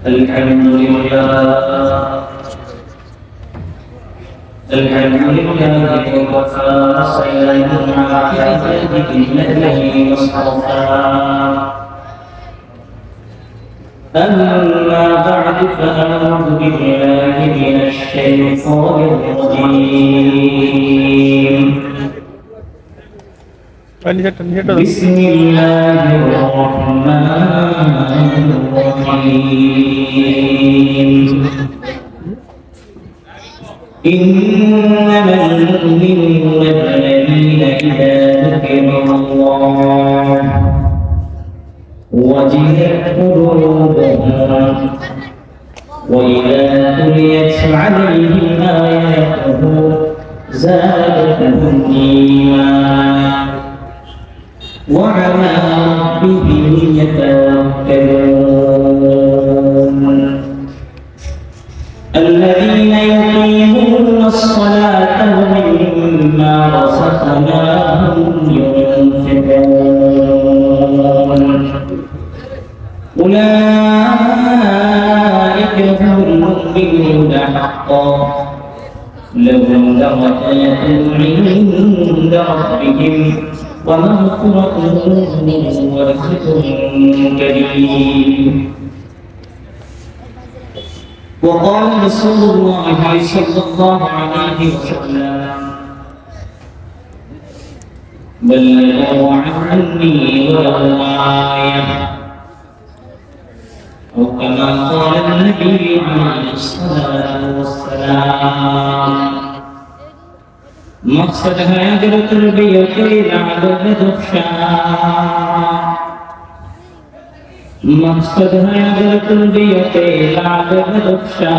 الحمد لله الحمد لله وكفى وسلام على عباده الذين اصطفى أما بعد فأعوذ بالله من الشيطان الرجيم بسم الله الرحمن الرحيم إنما المؤمنون الذين إذا ذكر الله وجلت قلوبهم وإذا تليت عليهم آياته زادتهم إيمانا وعلى ربهم يتوكلون الذين يقيمون الصلاة ومما رزقناهم ينفقون أولئك هم المؤمنون حقا لهم درجات عند ربهم ومغفرة ورزق كريم وقال رسول الله صلى الله عليه وسلم بلغوا عني ولو آية أو كما قال النبي عليه الصلاة والسلام مقصد ہے اگر تربیت العدد دخشا مقصد ہے اگر تربیت العدد دخشا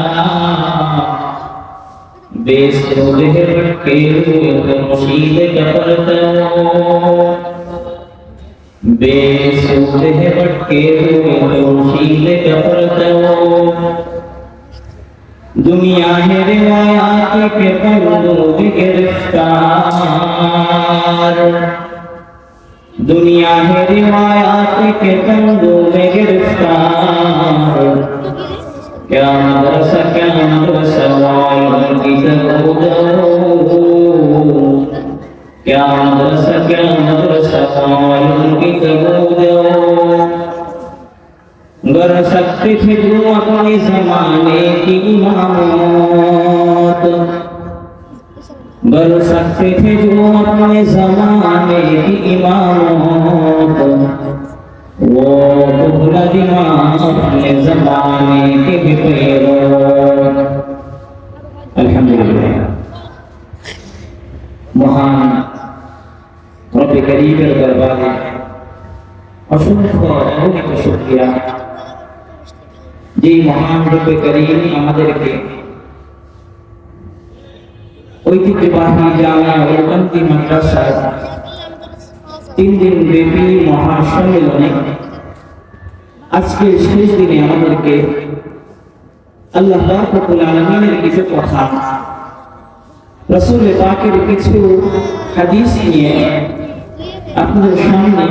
بے سودہ بٹکے ہوئے مرشید کپرتو بے سودہ بٹکے ہوئے مرشید کپرتو दुनिया है रिवायात के पल्लों में गिरफ्तार दुनिया है रिवायात के पल्लों में गिरफ्तार क्या मदरसा वालों की तकदीर क्या मदरसा वालों की तकदीर गर सकते थे जो अपने जमाने की इमामत गर सकते थे जो अपने जमाने की इमामत वो बुला दिमाग अपने जमाने के भी पैरों अल्हम्दुलिल्लाह महान रब करीम के दरबारे असंख्य अगणित शुक्रिया যে মহান রূপে করিম আমাদেরকে ঐতিহ্যবাহী জামিয়া ওলকান্তি মাদ্রাসায় 3 দিন ব্যাপী মহাসম্মেলনে আজকে শেষ দিনে আমাদেরকে আল্লাহ পাক রব্বুল আলামিনের কিছু কথা রাসূল পাকের কিছু হাদিস নিয়ে আপনাদের সামনে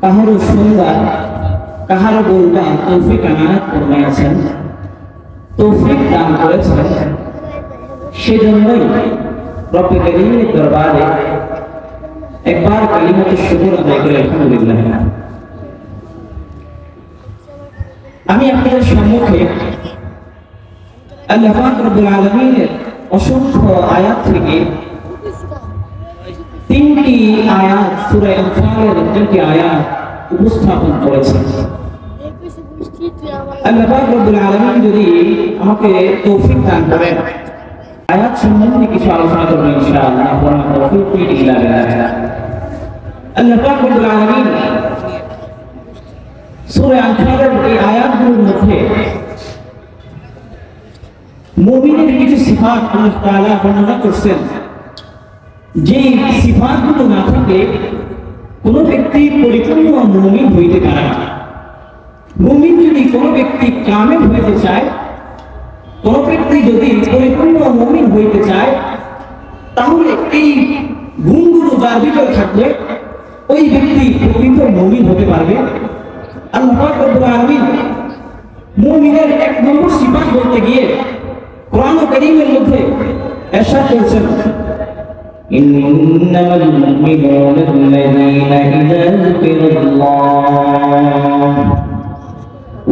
কাহারো সুন্দর কাহারো বলবা তৌফিক আনায়াত ফরমাইয়াছেন তৌফিক দান করেছেন সেজন্যই রব্বে করিমের দরবারে একবার কালিমাতে শুকর আদায় করে আলহামদুলিল্লাহ। আমি আপনাদের সম্মুখে আল্লাহ পাক রব্বুল আলামিনের অসংখ্য আয়াত থেকে 3টি আয়াত সূরা আনফালের 3টি আয়াত উপস্থাপন করেছেন। আল্লাহ পাক রব্বুল আলামিন যদি আমাকে তৌফিক দান করেন আয়াত সম্বন্ধে কিছু আলোচনা করব ইনশাআল্লাহ। ওয়া তৌফিক ইল্লা বিল্লাহ। আল্লাহ পাক রব্বুল আলামিন সূরা আনফালের এই আয়াতগুলোর মধ্যে মুমিনের কিছু সিফাত আল্লাহ তাআলা বর্ণনা করেছেন যে সিফাতগুলো না থাকলে কোনো ব্যক্তি পরিপূর্ণ মুমিন হইতে পারে না। মুমিন যদি কোনো ব্যক্তি কামেল হইতে চায়, কোনো ব্যক্তি যদি পরিপূর্ণ মুমিন হইতে চায়, তাহলে এই গুণগুলো যার ভিতরে থাকলে ওই ব্যক্তি প্রকৃত মুমিন হতে পারবে। আল্লাহ পাক রব্বুল আলামিন মুমিনের নম্বর সিফাত বলতে গিয়ে কোরআন কারীমের মধ্যে ইরশাদ করেছেন ইন্নামাল মুমিনুনা আল্লাযীনা ইযা যুকিরাল্লাহ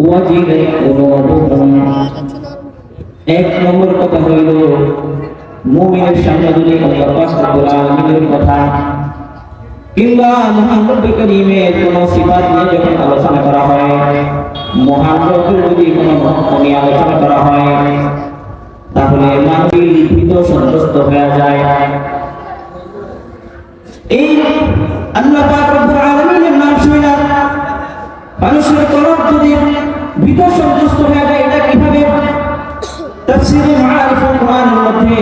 ওয়াজিলাত কুলুবুহুম। এক নম্বর কথা হইল মুমিনের সামনে যদি আল্লাহ পাক রব্বুল আলামিনের কথা কিংবা মহান রব্বুল কারীমের কোন সিফাত নিয়ে যখন আলোচনা করা হয়, মহান রব্বুর যদি কোনো মহত্ব নিয়ে আলোচনা করা হয়, তাহলে মানুষের ভীত সন্ত্রস্ত হয়ে যায়। এই আল্লাহ পাক রব্বুল আলামিনের নাম শুনে মানুষের কলব যদি ভীত সন্ত্রস্ত হয়ে যায়, এটা কিভাবে? তাফসীরে মাআরিফুল কোরআনের মধ্যে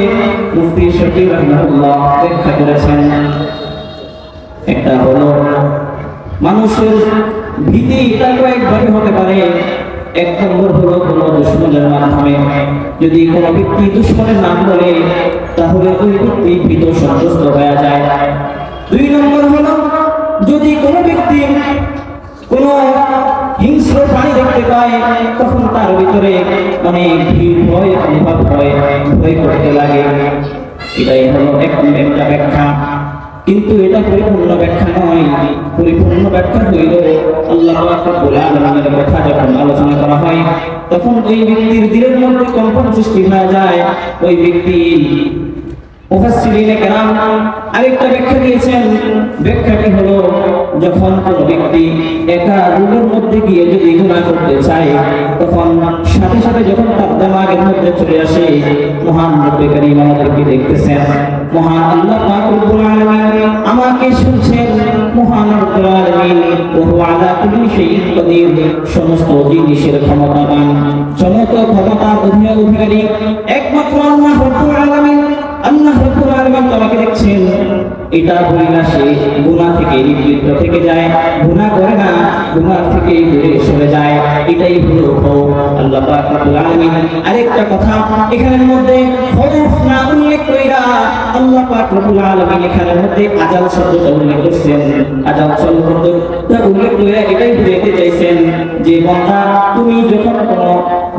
মুফতি শফিঈ রাহিমাহুল্লাহ ব্যাখ্যা করেছেন। একটা হলো মানুষের ভীতি এটা কয়েকভাবে হতে পারে। এক নম্বর হলো কোনো দুশমনের মাধ্যমে, যদি কোনো ব্যক্তি দুশমনের নাম বলে তাহলে ওই ব্যক্তি ভীত সন্ত্রস্ত হয়ে যায়। দুই নম্বর হলো যদি কোনো ব্যক্তি কোনো হিংস্র প্রাণী দেখতে পায় তখন তার ভিতরে অনেক ভয় অনুভব হয়, ভয় করতে লাগে। এটাই হলো একটা ব্যাখ্যা, কিন্তু এটা পরিপূর্ণ ব্যাখ্যা নয়। পরিপূর্ণ ব্যাখ্যা হইল আল্লাহ পাক রব্বুল আলামিনের কথা যখন আলোচনা করা হয় তখন ওই ব্যক্তির দিলের মধ্যে কম্পন সৃষ্টি হয়ে যায়। ওই ব্যক্তি মুফাসসিরিনে কেরাম আরেকটা ব্যাখ্যা দিয়েছেন। ব্যাখ্যাটি হলো যখন কোনো ব্যক্তি একা রুমের মধ্যে গিয়ে যদি গুনাহ করতে চায় তখন সাথে সাথে যখন তার দিমাগের মধ্যে চলে আসে মহান রব্বুল কারীম আমাদেরকে দেখতেছেন, মহান আল্লাহ পাক রব্বুল আলামিন আমাকে শুনছেন, মহান রব্বুল আলামিন ওয়া হুয়া আলা কুল্লি শাইইন কাদির, সমস্ত জিনিসের ক্ষমতাবান, সমস্ত ক্ষমতার অধিকারী একমাত্র আল্লাহ রব্বুল আলামিন। আল্লাহ রাব্বুল আলামিন তোমাকে দেখছেন। এটা বলি না সে গুনাহ থেকে নিবৃত্ত থেকে যায়, গুনাহ করে না, গুনাহ থেকে দূরে সরে যায়। এটাই হলো খৌফ। আল্লাহ পাক রব্বুল আলামিন আরেকটা কথা এখানের মধ্যে খৌফ না উল্লেখ কইরা আল্লাহ পাক রব্বুল আলামিন এখানের মধ্যে আজাল শব্দটা উল্লেখ করছেন। আজাল শব্দটা উল্লেখ কইরা এটাই বুঝাইতে চাইছেন যে বান্দা তুমি যখন কোনো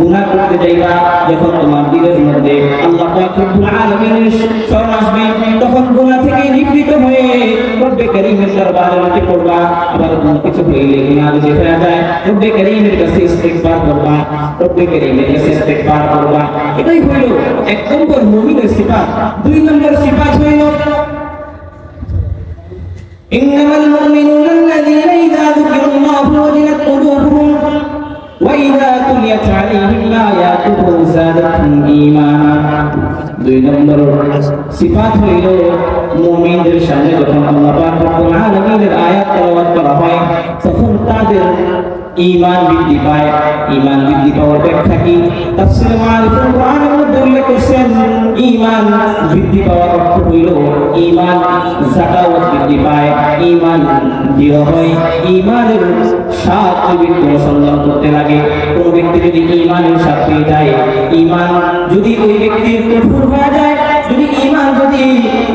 গুনাহ করতে যাইবা, যখন তোমার দিলের মধ্যে আল্লাহ পাক রব্বুল আলামিনের স্মরণ আসবে তখন গুনাহ থেকে নিবৃত্ত হয়ে রব্বে কারীমের দরবারে লুটে পড়বা। আবার কোনো কিছু হইলে গুনাহ যদি হয়ে যায় রব্বে কারীমের কাছে ইস্তিগফার করবা, রব্বে কারীমের কাছে ইস্তিগফার করবা। এটাই হইল এক নম্বর মুমিনের সিফাত। দুই নম্বর সিফাত হইল ইন্নামাল মুমিনুনা আল্লাযীনা ইযা যুকিরাল্লাহু ওয়াজিলাত কুলুবুহুম ওয়া ইযা তুলিয়াত আলাইহিম আয়াতুহু যাদাতহুম ঈমানা। দুই নম্বর সিফাত হইল মুমিনদের সামনে যখন আল্লাহ পাক রব্বুল আলামিনের আয়াত তেলাওয়াত করা হয় তখন তাদের ঈমান বৃদ্ধি পায়। ঈমান বৃদ্ধি পাওয়ার ব্যাখ্যা কি? তাফসীরে মাআরিফুল কোরআনের মধ্যে উল্লেখ করেছেন ঈমান বৃদ্ধি পাওয়ার অর্থ হইল ঈমান যাকাওয়াত বৃদ্ধি পায়, ঈমান দৃঢ় হয়, ঈমানের স্বাদ ব্যক্তি অনুসন্ধান করতে লাগে। কোন ব্যক্তি যদি ঈমানের স্বাদ পেয়ে যায়, ঈমান যদি ওই ব্যক্তির কঠোর হয়ে যায়, যদি ঈমান যদি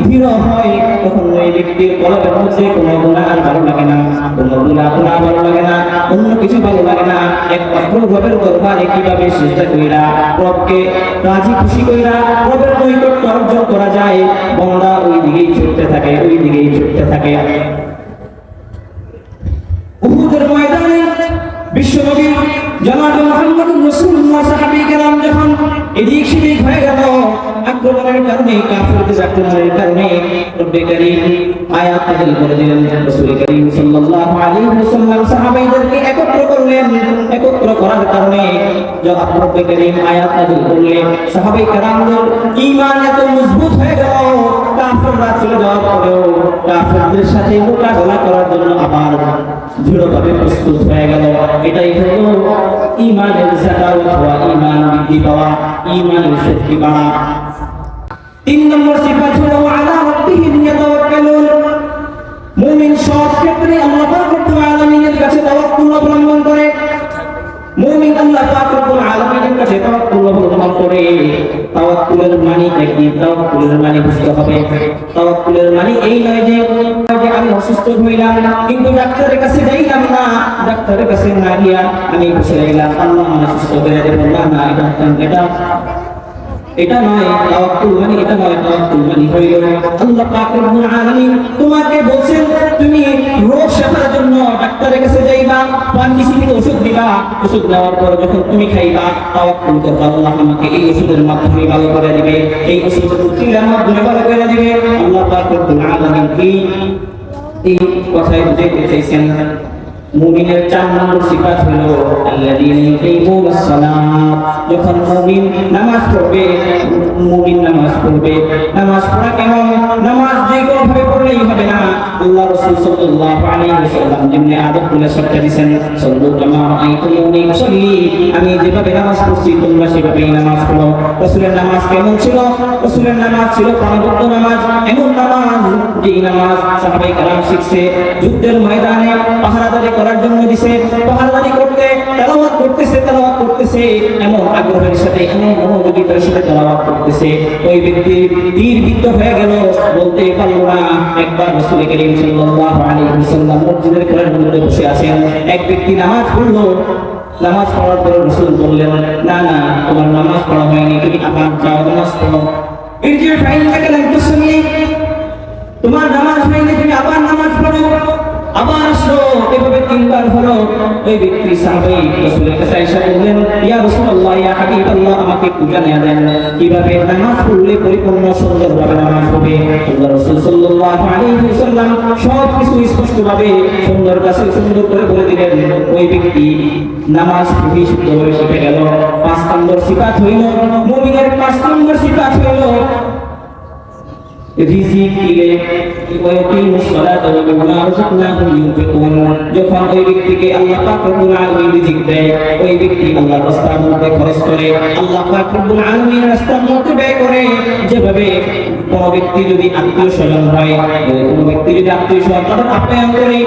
দৃঢ় হয় তখন ওই ব্যক্তির কলবের মধ্যে কোনো গুনাহ ভালো লাগে না, কোনো গুনাহ ভালো লাগে না, অন্য কিছু ভালো লাগে না। একমাত্র রবের দরবারে কিভাবে সিজদা কইরা রবকে রাজি খুশি কইরা রবের নৈকট্য অর্জন করা যায়, বান্দা ওই দিকেই ছুটতে থাকে, ওই দিকেই ছুটতে থাকে। উহুদের ময়দানে বিশ্বনবী জনাব মুহাম্মদুর রাসূলুল্লাহ সাহাবায়ে কেরাম যখন এদিক সেদিক হয়ে গেল আক্রমণের কারণে, কাফিরদের আক্রমণের কারণে রব্বে কারীম আয়াত নাযিল করে দিলেন। রাসূল কারীম সাল্লাল্লাহু আলাইহি ওয়াসাল্লাম সাহাবাইদেরকে একত্র করলেন। একত্র করার কারণে যখন রব্বে কারীম আয়াত নাযিল করলেন সাহাবায়ে কেরামদের ঈমান এত মজবুত হয়ে গেল, কাফিররা চলে যাওয়ার পরেও কাফিরদের সাথে মোকাবেলা করার জন্য আবার দৃঢ়ভাবে প্রস্তুত হয়ে গেল। এটাই হলো ঈমানের যাকাওয়াত হওয়া, ঈমান বৃদ্ধি পাওয়া, ঈমানের শক্তি বাড়া। তিন নম্বর সিফাত হলো আলা রাব্বিহিম ইয়াতাওয়াক্কালুন। মুমিন সব ক্ষেত্রে আল্লাহ পাক রব্বুল আলামিনের কাছে তাওয়াক্কুল অবলম্বন করে। মুমিন আল্লাহ পাক রব্বুল আলামিনের কাছে তাওয়াক্কুল অবলম্বন করে। তাওয়াক্কুলের মানে কি? তাওয়াক্কুলের মানে বুঝতে হবে। তাওয়াক্কুলের মানে এই নয় যে আমি অসুস্থ হইলাম কিন্তু ডাক্তারের কাছে যাইলাম না, ডাক্তারের কাছে না গিয়া আমি বসে রইলাম, আল্লাহ আমাকে সুস্থ করে দেবেন। না, এটা নয় তাওয়াক্কুল মানে, এটা নয়। তাওয়াক্কুল মানে হইল আল্লাহ পাক রব্বুল আলামিন তোমাকে বলছেন তুমি রোগ শেফার জন্য ডাক্তারের কাছে যাইবা, ফার্মেসি থেকে ওষুধ দিবা, ওষুধ নেওয়ার পর যখন তুমি খাইবা তাওয়াক্কুল করবা আল্লাহ আমাকে এই ওষুধের মাধ্যমে ভালো করে দিবে, এই ওষুধের উচিলার মাধ্যমে ভালো করে দিবে। আল্লাহ পাক রব্বুল আলামিন এই কথাই বুঝাইতে চাইছেন মুমিনের 4 নম্বর সিফাত হলো আল্লাযীনা ইউকিমুনাস সালাত। যখন মুমিন নামাজ পড়বে, নামাজ পড়া কেমন? নামাজ যে কোনো ভাবে পড়লেই হবে না। আল্লাহ রাসূল সাল্লাল্লাহু আলাইহি ওয়াসাল্লাম যেমনি আদব বলে শিক্ষা দিয়েছেন, সাল্লু কামা রাআইতুমুনি উসাল্লি, আমি যেভাবে নামাজ পড়ছি তোমরা সেভাবেই নামাজ পড়ো। রাসূলের নামাজ কেমন ছিল? রাসূলের নামাজ ছিল প্রাণবন্ত নামাজ, এমন নামাজ যেই নামাজ সাহাবায়ে কেরাম শিখছে যুদ্ধের ময়দানে পাহারাদারি করার জন্য দিছে, পাহারাদারি করতে তেলাওয়াত করতেছে এমন আগ্রহের সাথে, এমন মনোযোগিতার সাথে তেলাওয়াত করতেছে। ওই ব্যক্তি তীর বিদ্ধ হয়ে গেল, বলতে পারলো না। একবার রাসূল করিম সাল্লাল্লাহু আলাইহি ওয়াসাল্লাম মসজিদের কোণার মধ্যে বসে আছেন, এক ব্যক্তি নামাজ পড়লো। নামাজ পড়ার পর রাসূল বললেন, না তোমার নামাজ পড়া হয়নি, তুমি আবার যাও নামাজ পড়ো। ইরজি ফাইন্নাকা লাম তুসাল্লি, তোমার নামাজ হয়নি, তুমি আবার নামাজ পড়ো। আবার আসলো, এভাবে 3 বার হলো। ওই ব্যক্তি সাহাবী রাসূলের কাছে এসে বললেন, ইয়া রাসূলুল্লাহ, ইয়া হাবিবাল্লাহ, আমাকে একটু জানিয়ে দেন কিভাবে নামাজ পড়লে পরিপূর্ণ সুন্দরভাবে নামাজ হবে। আল্লাহ রাসূল সাল্লাল্লাহু আলাইহি ওয়াসাল্লাম সব কিছু স্পষ্টভাবে সুন্দর করে বলে দিলেন। ওই ব্যক্তি নামাজ খুবই সুন্দরভাবে শিখে গেল। 5 নম্বর সিফাত হইল মুমিনের, 5 নম্বর সিফাত হইল রিজিক দিলে ওয়াকিমুস সালাত ওয়া মিম্মা রাযাকনাহুম ইউনফিকুন। যখন ওই ব্যক্তিকে আল্লাহ পাক রব্বুল আলামিন রিজিক দেয়, ওই ব্যক্তি আল্লাহর রাস্তার মধ্যে খরচ করে, আল্লাহ পাক রব্বুল আলামিনের রাস্তার মধ্যে ব্যয় করে। যেভাবে কোন ব্যক্তি যদি আত্মীয়-স্বজন হয়, তাদের আপ্যায়ন করে,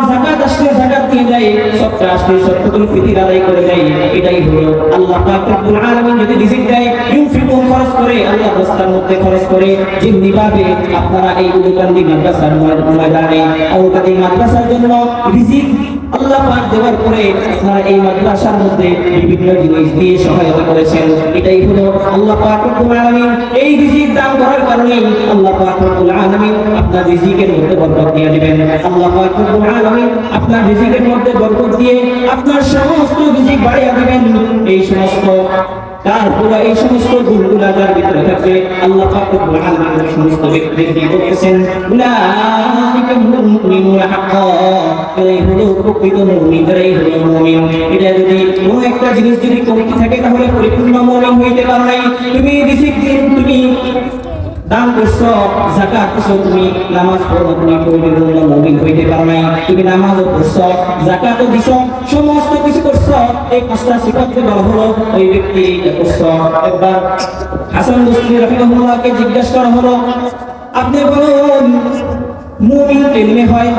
যাকাত আসলে যাকাত দিয়ে দেয়, সবটা আসলে সবটুকু ফিতর আদায় করে দেয়, এটাই হলো আল্লাহ পাক রব্বুল আলামিন যদি রিজিক দেয়, ইউনফিকুন খরচ করে, আল্লাহর রাস্তার মধ্যে খরচ করে। যেমনিভাবে আপনারা এই উদুকান্দি মাদ্রাসার ময়দানে উদুকান্দি মাদ্রাসার জন্য রিজিক আল্লাহ পাক দেওয়ার পরে আপনারা এই মাদ্রাসার মধ্যে বিভিন্ন জিনিস দিয়ে সহায়তা করেছেন, এটাই হলো আল্লাহ পাক রব্বুল আলামিন এই রিজিক দান করার কারণে আল্লাহ পাক রব্বুল আলামিন আপনার রিজিকের মধ্যে বরকত দিয়ে দিবেন। আল্লাহ পাক রব্বুল আলামিন আপনার রিজিকের মধ্যে বরকত দিয়ে আপনার সমস্ত রিজিক বাড়িয়ে দিবেন। এই সমস্ত তারপরে এই সমস্ত গুণগুলা যার ভিতরে থাকবে, আল্লাহ পাক রব্বুল আলামিন সমস্ত ব্যক্তিকে বলতেছেন, উলাইকা হুমুল মুমিনুনা হাক্কান, এই হলো প্রকৃত মুমিন, এই হলো মুমিন। এটা যদি কোনো একটা জিনিস যদি কমতি থাকে তাহলে পরিপূর্ণ মুমিন হইতে পারো নাই। তুমি রিজিক দিন, তুমি দান করছো, যাকাত দিছো, তুমি নামাজ পড়ো, তুমি পরিপূর্ণ মুমিন হইতে পারো নাই। তুমি নামাজও পড়ছো, যাকাতও দিছো, সমস্ত কিছু করছো, এই 5টা সিফাতকে বলা হলো ওই ব্যক্তি এটা করছো। একবার হাসান বসরি রাহিমাহুল্লাহকে জিজ্ঞাসা করা হলো, আপনি বলুন মুমিন কেমনে হয়,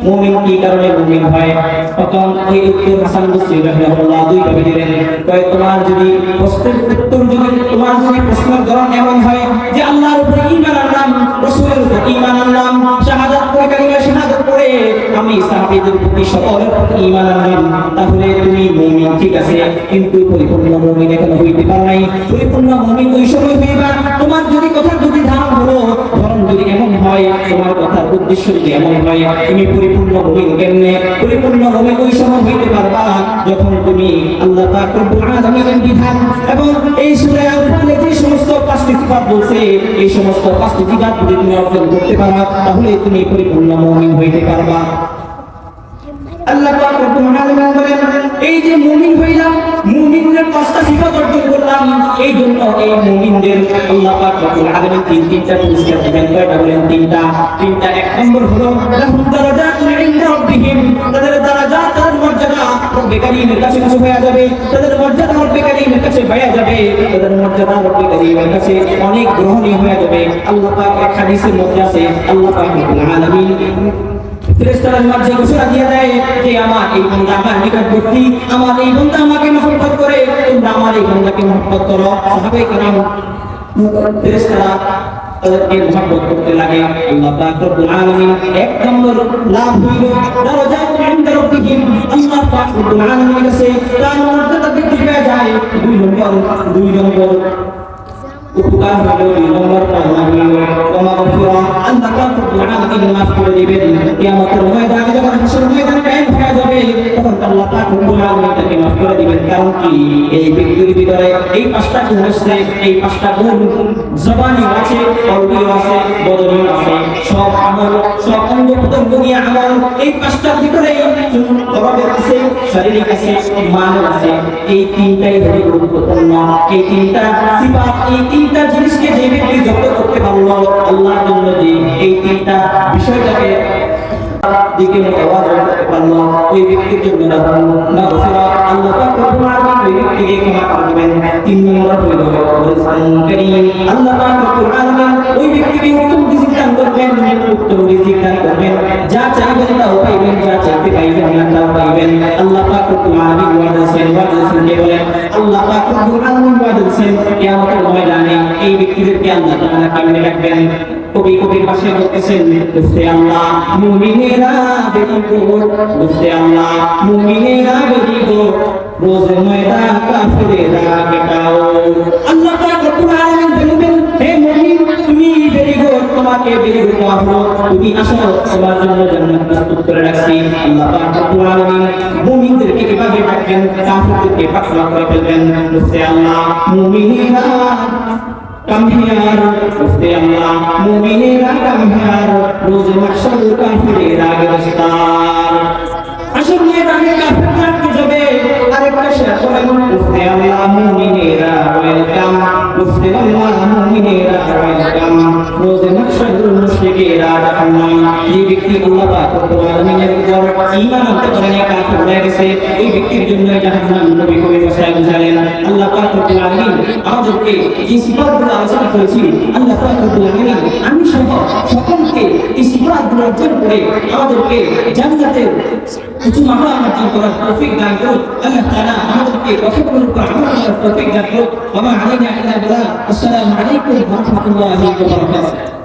মুমিন কি কারণে মুমিন হয়? তখন এই উত্তর হাসান বসরি রাহিমাহুল্লাহ 2 ভাবে দিলেন। কয়, তোমার যদি প্রশ্নের উত্তর যদি তোমার যদি প্রশ্নের ধরন এমন হয় যে আল্লাহর উপরে ঈমান আনলাম, রাসূলের উপরে ঈমান আনলাম, শাহাদাত করে কালিমা শাহাদাত করে আমি সাহাবীদের প্রতি সকলের প্রতি ঈমান আনলাম, তাহলে তুমি মুমিন, ঠিক আছে, কিন্তু পরিপূর্ণ মুমিন এখনো হইতে পারো নাই। পরিপূর্ণ মুমিন ওই সময় হইবা তোমার যদি কথার যদি ধারণ হলো, ধরন যদি এমন হয়, তোমার কথার উদ্দেশ্য যদি এমন হয়, তুমি পরিপূর্ণ মুমিন কেমনে? পরিপূর্ণ মুমিন ওই সময় হইতে পারবা যখন তুমি আল্লাহ পাক রব্বুল আলামিনের বিধান এবং এই সূরা আল-ফাতহে যে সমস্ত 5টি সিফাত বলছে, এই সমস্ত 5টি সিফাত যদি তুমি অর্জন করতে পারো, তাহলে তুমি পরিপূর্ণ মুমিন হইতে পারবা। আল্লাহ পাক রব্বুল আলামিন বলেন, এই যে মুমিন হইলাম, মুমিনদের 5টা সিফাত অর্জন করলাম, এই জন্য এই মুমিনদের আল্লাহ পাক রব্বুল আলামিন 3টা পুরস্কার দিবেন। কয়টা বলেন? 3টা। 1 নম্বর হলো লাহুম দারাজাতুন ইনদা রাব্বিহিম, তাদের দারাজাত, তাদের মর্যাদা রব্বে কারীমের কাছে কিছু হয়ে যাবে, তাদের মর্যাদা রব্বে কারীমের কাছে হয়ে যাবে, তাদের মর্যাদা রব্বে কারীমের কাছে অনেক গ্রহণীয় হয়ে যাবে। আল্লাহ পাক এক হাদিসের মধ্যে আছে, আল্লাহ পাক রব্বুল আলামিন ফেরেশতারা মাঝে ঘোষণা দিয়ে দেয় যে আমার এই বান্দা আমার নিকটবর্তী, আমার এই বান্দা আমাকে মহব্বত করে, তোমরা আমার এই বান্দাকে মহব্বত করো। সাহাবায়ে কেরাম ফেরেশতারা তাদেরকে মহব্বত করতে লাগে। আল্লাহ পাক রব্বুল আলামিন এক নম্বর লাভ হইল দারাজাতুন ইনদা রাব্বিহিম, আল্লাহ পাক রব্বুল আলামিনের কাছে তার মর্যাদা বৃদ্ধি পেয়ে যায়। দুই নম্বর উপকার হইল, দুই নম্বর পাওনা হইল ক্ষমা গফিরা, আল্লাহ পাক রব্বুল আলামিন মাফ করে দিবেন। কিয়ামতের ময়দানে যখন হাসরের ময়দান কায়েম হয়ে যাবে তখন আল্লাহ পাক রব্বুল আলামিন তাকে মাফ করে দিবেন। কারণ কি? এই ব্যক্তির ভিতরে এই পাঁচটা গুণ আছে, এই পাঁচটা গুণ জবানি আছে, কলবিও আছে, বদনিও আছে, সব আমল, সব অঙ্গ প্রত্যঙ্গ নিয়ে আমল এই পাঁচটার ভিতরে কলবের আছে, শারীরিক আছে, মানের আছে। এই তিনটাই হলো গুরুত্বপূর্ণ। এই তিনটা সিফাত, এই তিনটা জিনিসকে যে ব্যক্তি জব্দ করতে পারলো, আল্লাহর জন্য যে এই তিনটা বিষয়টাকে দিকে আওয়াজ করতে পারলো, ওই ব্যক্তির জন্য মাগফিরা, আল্লাহ পাক রব্বুল আলামিন ওই ব্যক্তিকে ক্ষমা করে দিবেন। তিন নম্বর হইল রিজকুন কারীম, আল্লাহ পাক রব্বুল আলামিন ওই ব্যক্তিকে উত্তম রিজিক দান করবেন, উত্তম রিজিক দান করবেন, যা চাইবেন তাও পাইবেন, যা চাইতে পাইবেন না তাও পাইবেন। আল্লাহ পাক রব্বুল আলামিন ওয়াদা দিয়েছেন কে বলেন? আল্লাহ পাক রব্বুল আলামিন ওয়াদা দিয়েছেন কিয়ামতের ময়দানে এই ব্যক্তিদেরকে আল্লাহ তাআলা কেমনে রাখবেন। কবির পাশে বলতেছেন, দুস্তে আল্লাহ মুমিনেরা বেরি গুড, দুস্তে আল্লাহ মুমিনেরা বেরি গুড, রোজ ময়দান কাফিরেরা বেটাও। আল্লাহ পাক রব্বুল আলামিন বলবেন, হে মুমিন তুমি বেরি গুড, তোমাকে বেরি গুড হলো, তুমি আসো, তোমার জন্য জান্নাত প্রস্তুত করে রাখছি। আল্লাহ পাক রব্বুল আলামিন মুমিনদেরকে কিভাবে রাখবেন, কাফিরদেরকে পাকড়া করে ফেলবেন। দুস্তে আল্লাহ মুমিনেরা কামিয়ার, দুস্তে আল্লাহ মুমিনেরা কামিয়ার, রোজ মাহশর কাফিরেরা গ্রেফতার। আসল ময়দানে কাফিররা কি যাবে? আরেকটা শেয়ার করেন, দুস্তে আল্লাহ মুমিনেরা ওয়েলকাম, দুস্তে আল্লাহ মুমিনেরা ওয়েলকাম, রোজ মাহশর মুশরিকেরা জাহান্নাম। যে ব্যক্তি আল্লাহ পাক রব্বুল আলামিনের উপর ঈমান আনতে পারে না, কাফির হয়ে গেছে, ওই ব্যক্তির জন্য জাহান্নাম নবী কবি ভাষায় বুঝালেন। আল্লাহ পাক রব্বুল আলামিন আমাদেরকে যে সিফাতগুলো আলোচনা করেছি, আল্লাহ পাক রব্বুল আলামিন আমি সহ সকলকে এই সিফাতগুলো অর্জন করে আমাদেরকে জান্নাতের উঁচু মাকাম অর্জন করার তৌফিক দান করুন। আল্লাহ তাআলা আমাদেরকে কথাগুলোর উপর আমল করার তৌফিক দান করুন। ওয়া মা আলাইনা ইল্লা আল বালাগ। আসসালামু আলাইকুম ওয়া রাহমাতুল্লাহি ওয়া বারাকাতুহু।